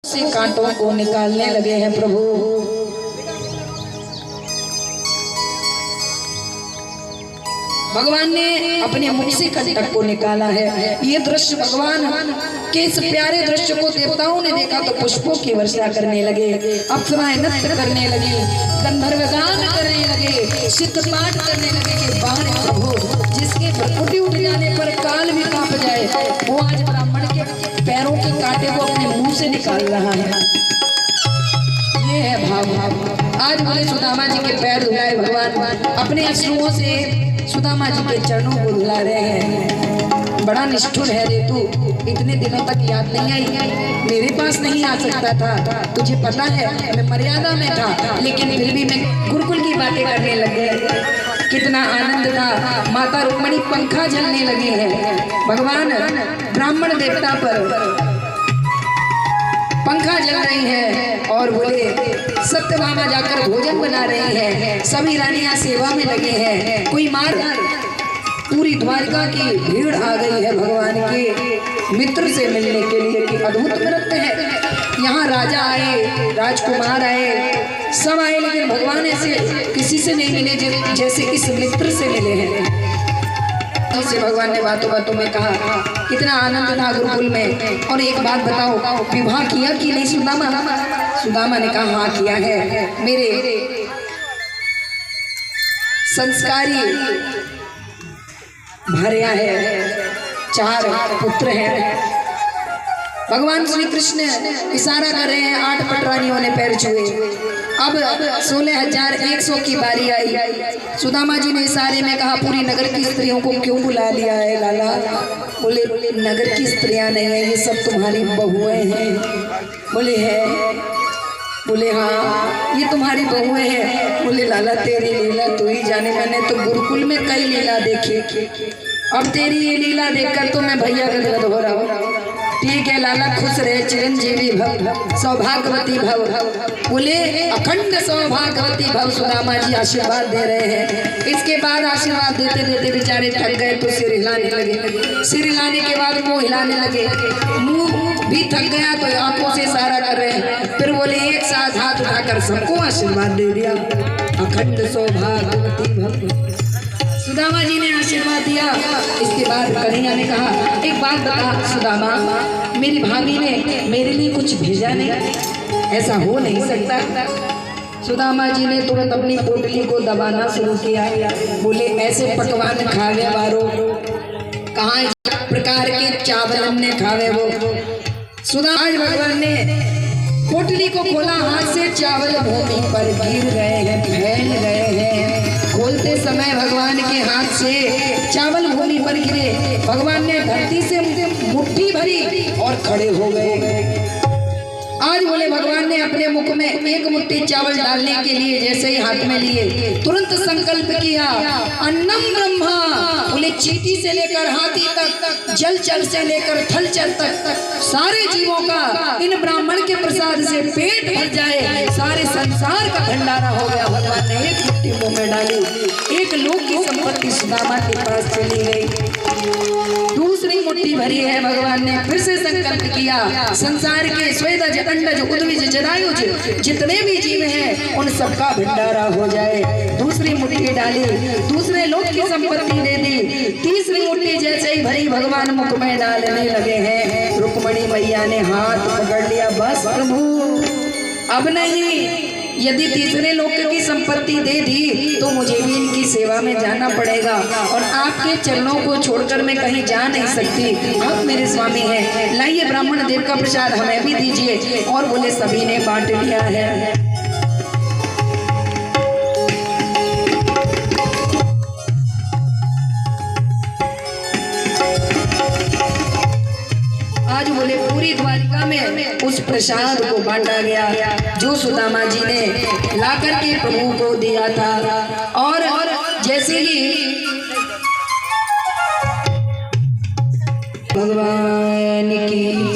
से कांटों को निकालने लगे हैं प्रभु। भगवान ने अपने मुख से कंटक को निकाला है। ये दृश्य भगवान के इस प्यारे दृश्य को देवताओं ने देखा तो पुष्पों की वर्षा करने लगे, अप्सराएं नृत्य करने लगी, गंधर्व गान करने लगे, सिद्ध पाठ करने लगे कि बाण प्रभु जिसके भ्रुकुटी उठ जाने पर काल भी कांप जाए, वो आज ब्राह्मण के पैरों के कांटे को अपने मुंह से निकाल रहा है। ये है भाव। आज बोले सुदामा जी के पैर धुलाए भगवान, अपने अश्रुओं से सुदामा जी के चरणों को धुला रहे हैं। बड़ा निष्ठुर है रे तू, इतने दिनों तक याद नहीं आई, मेरे पास नहीं आ सकता था, तुझे पता है मैं मर्यादा में था, लेकिन फिर भी मैं गुरुकुल की बातें करने लग गए। कितना आनंद था, माता रुक्मिणी पंखा झलने लगी है। भगवान ब्राह्मण देवता पर पंखा जल रही है और बोले सत्यभामा जाकर भोजन बना रही है, सभी रानियां सेवा में लगे हैं। कोई मार पूरी द्वारिका की भीड़ आ गई है भगवान के मित्र से मिलने के लिए कि अद्भुत नृत्य है। यहाँ राजा आए, राजकुमार आए, सब आए, लेकिन भगवान ऐसे किसी से नहीं मिले जैसे इस मित्र से मिले हैं। से भगवान ने बातों बातों में कहा कितना आनंद था गुरुकुल में। और एक बात बताओ, विवाह किया कि नहीं सुदामा? सुदामा ने कहा हाँ किया है, मेरे संस्कारी भार्या है, 4 पुत्र हैं। भगवान श्री कृष्ण इशारा कर रहे हैं, 8 पटरानियों ने पैर छुए। अब 16,100 की बारी आई। सुदामा जी ने इशारे में कहा पूरी नगर की स्त्रियों को क्यों बुला लिया है लाला? बोले नगर की स्त्रियां नहीं है, ये सब तुम्हारी बहुएं हैं। बोले है? बोले हाँ ये तुम्हारी बहुएं हैं। बोले लाला तेरी लीला तू ही जाने, मैंने तो गुरुकुल में कई लीला देखी, अब तेरी ये लीला देखकर तो मैं भैया गदगद हो रहा हूँ। ठीक है लाला, खुश रहे, चिरंजीवी भव, सौभाग्यवती भव। बोले अखंड सौभाग्यवती भव। सुदामा जी आशीर्वाद दे रहे हैं। इसके बाद आशीर्वाद देते देते बेचारे थक गए तो सिर हिलाने लगे। सिर हिलाने के बाद मुंह हिलाने लगे, मुंह भी थक गया तो आंखों से इशारा कर रहे हैं। फिर बोले एक साथ हाथ उठाकर सबको आशीर्वाद दे दिया, अखंड सौभाग्यवती भव। सुदामा जी ने आशीर्वाद दिया। इसके बाद कन्हैया ने कहा एक बात बता सुदामा, मेरी भाभी ने मेरे लिए कुछ भेजा नहीं? ऐसा हो नहीं सकता। सुदामा जी ने तुरंत अपनी पोटली को दबाना शुरू किया। बोले ऐसे पकवान खावे वारो, कहाँ प्रकार के चावल हमने खावे वो। सुदामा भगवान ने पोटली को खोला, हाथ से चावल भूमि पर गिर गए हैं, फैल गए हैं। खोलते समय भगवान के हाथ से चावल भूमि पर गिरे। भगवान ने धरती से मुट्ठी भरी और खड़े हो गए। आज बोले भगवान ने अपने मुख में एक मुट्ठी चावल डालने के लिए जैसे ही हाथ में लिए, तुरंत संकल्प किया अन्नम ब्रह्मा। बोले चींटी से लेकर हाथी तक, जलचर से लेकर थलचर तक सारे जीवों का इन ब्राह्मण के प्रसाद से पेट भर जाए, सारे संसार का भंडारा हो गया। भगवान ने एक मुट्ठी मुंह में डाली, एक लोक की संपत्ति सुदामा के पास चली गई। दूसरी मुट्ठी भरी है, भगवान ने फिर से संकल्प किया संसार के स्वेदज अंडज उद्भिज जरायुज जितने भी जीव हैं उन सबका भंडारा हो जाए। दूसरी मुट्ठी डाली, दूसरे लोक की संपत्ति दे दी। तीसरी मुट्ठी जैसे ही भरी भगवान मुख में डालने लगे हैं, रुक्मिणी मैया ने हाथ पकड़ लिया, बस प्रभु अब नहीं, यदि तीसरे लोक की संपत्ति दे दी तो मुझे भी इनकी सेवा में जाना पड़ेगा, और आपके चरणों को छोड़कर मैं कहीं जा नहीं सकती। आप मेरे स्वामी हैं, लाइए ब्राह्मण देव का प्रसाद हमें भी दीजिए। और बोले सभी ने बांट लिया है। आज बोले पूरी द्वारिका में उस प्रसाद को बांटा गया जो सुदामा जी ने लाकर के प्रभु को दिया था। और जैसे ही भगवान की